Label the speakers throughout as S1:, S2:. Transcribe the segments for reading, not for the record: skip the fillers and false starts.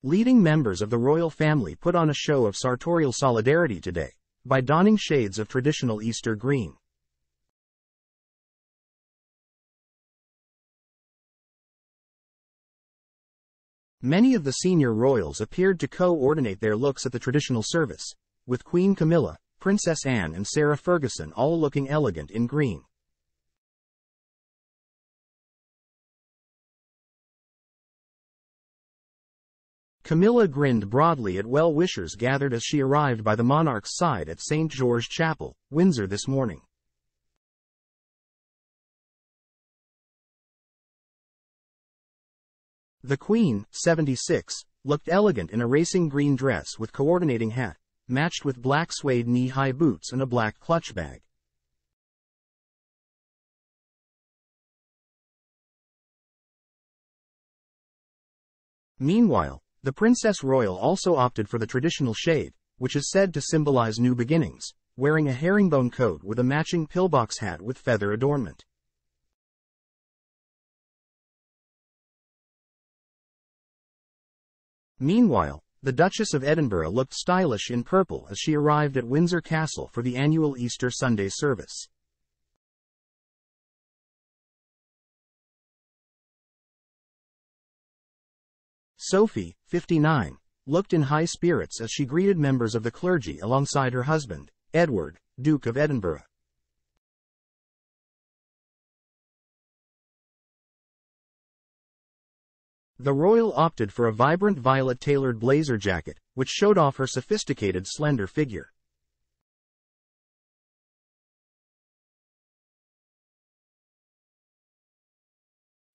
S1: Leading members of the royal family put on a show of sartorial solidarity today, by donning shades of traditional Easter green. Many of the senior royals appeared to coordinate their looks at the traditional service, with Queen Camilla, Princess Anne and Sarah Ferguson all looking elegant in green. Camilla grinned broadly at well-wishers gathered as she arrived by the monarch's side at St. George Chapel, Windsor this morning. The Queen, 76, looked elegant in a racing green dress with coordinating hat, matched with black suede knee-high boots and a black clutch bag. Meanwhile, the Princess Royal also opted for the traditional shade, which is said to symbolize new beginnings, wearing a herringbone coat with a matching pillbox hat with feather adornment. Meanwhile, the Duchess of Edinburgh looked stylish in purple as she arrived at Windsor Castle for the annual Easter Sunday service. Sophie, 59, looked in high spirits as she greeted members of the clergy alongside her husband, Edward, Duke of Edinburgh. The royal opted for a vibrant violet-tailored blazer jacket, which showed off her sophisticated slender figure.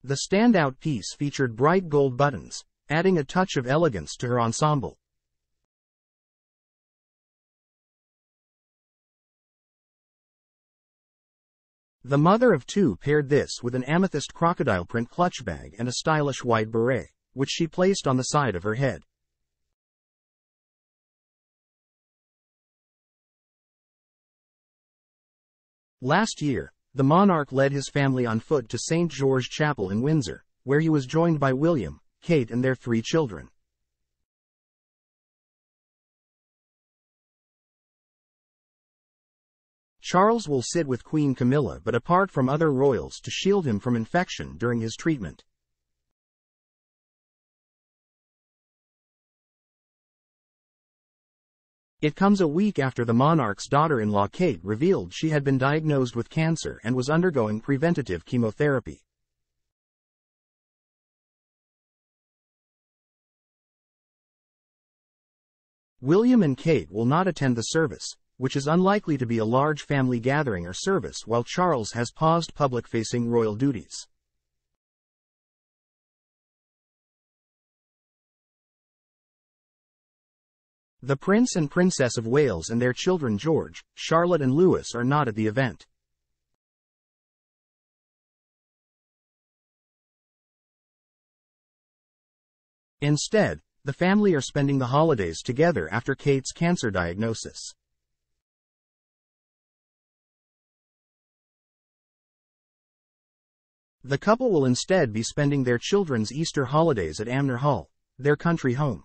S1: The standout piece featured bright gold buttons, adding a touch of elegance to her ensemble. The mother of two paired this with an amethyst crocodile print clutch bag and a stylish white beret, which she placed on the side of her head. Last year, the monarch led his family on foot to St. George Chapel in Windsor, where he was joined by William, Kate and their 3 children. Charles will sit with Queen Camilla but apart from other royals to shield him from infection during his treatment. It comes a week after the monarch's daughter-in-law Kate revealed she had been diagnosed with cancer and was undergoing preventative chemotherapy. William and Kate will not attend the service, which is unlikely to be a large family gathering or service, while Charles has paused public-facing royal duties. The Prince and Princess of Wales and their children George, Charlotte and Louis are not at the event. Instead, the family are spending the holidays together after Kate's cancer diagnosis. The couple will instead be spending their children's Easter holidays at Amner Hall, their country home,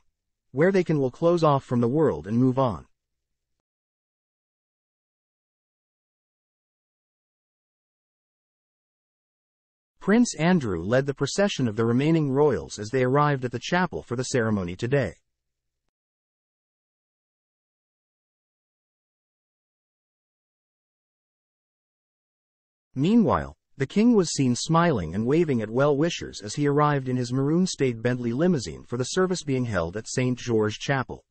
S1: where they will close off from the world and move on. Prince Andrew led the procession of the remaining royals as they arrived at the chapel for the ceremony today. Meanwhile, the king was seen smiling and waving at well-wishers as he arrived in his maroon state Bentley limousine for the service being held at St. George Chapel.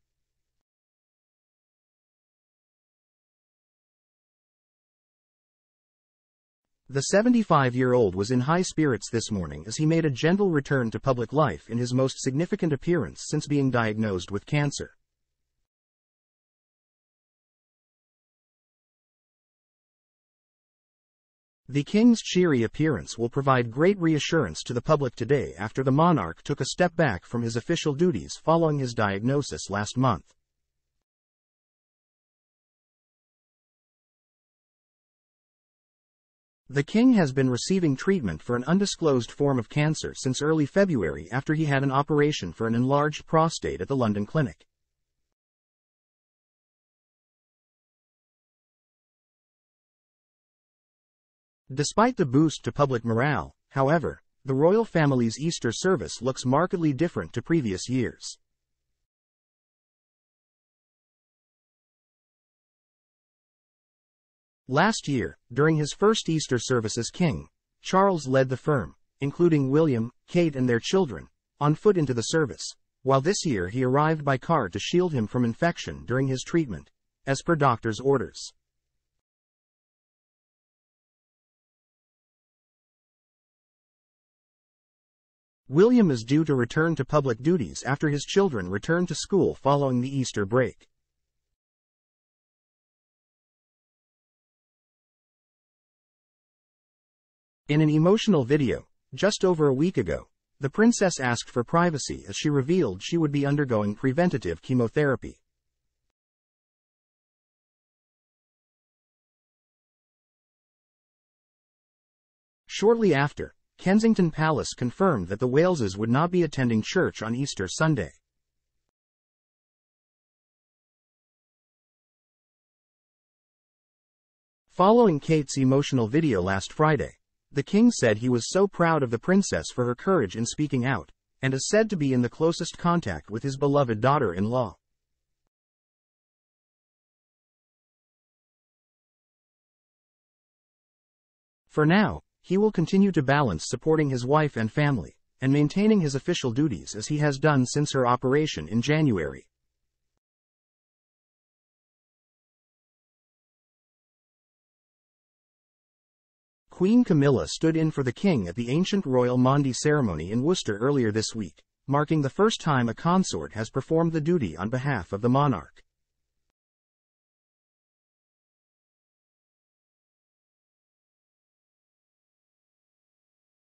S1: The 75-year-old was in high spirits this morning as he made a gentle return to public life in his most significant appearance since being diagnosed with cancer. The king's cheery appearance will provide great reassurance to the public today after the monarch took a step back from his official duties following his diagnosis last month. The king has been receiving treatment for an undisclosed form of cancer since early February after he had an operation for an enlarged prostate at the London clinic. Despite the boost to public morale, however, the royal family's Easter service looks markedly different to previous years. Last year, during his first Easter service as king, Charles led the firm, including William, Kate and their children, on foot into the service, while this year he arrived by car to shield him from infection during his treatment, as per doctor's orders. William is due to return to public duties after his children return to school following the Easter break. In an emotional video, just over a week ago, the princess asked for privacy as she revealed she would be undergoing preventative chemotherapy. Shortly after, Kensington Palace confirmed that the Waleses would not be attending church on Easter Sunday. Following Kate's emotional video last Friday, the king said he was so proud of the princess for her courage in speaking out, and is said to be in the closest contact with his beloved daughter-in-law. For now, he will continue to balance supporting his wife and family, and maintaining his official duties as he has done since her operation in January. Queen Camilla stood in for the king at the ancient royal Maundy ceremony in Worcester earlier this week, marking the first time a consort has performed the duty on behalf of the monarch.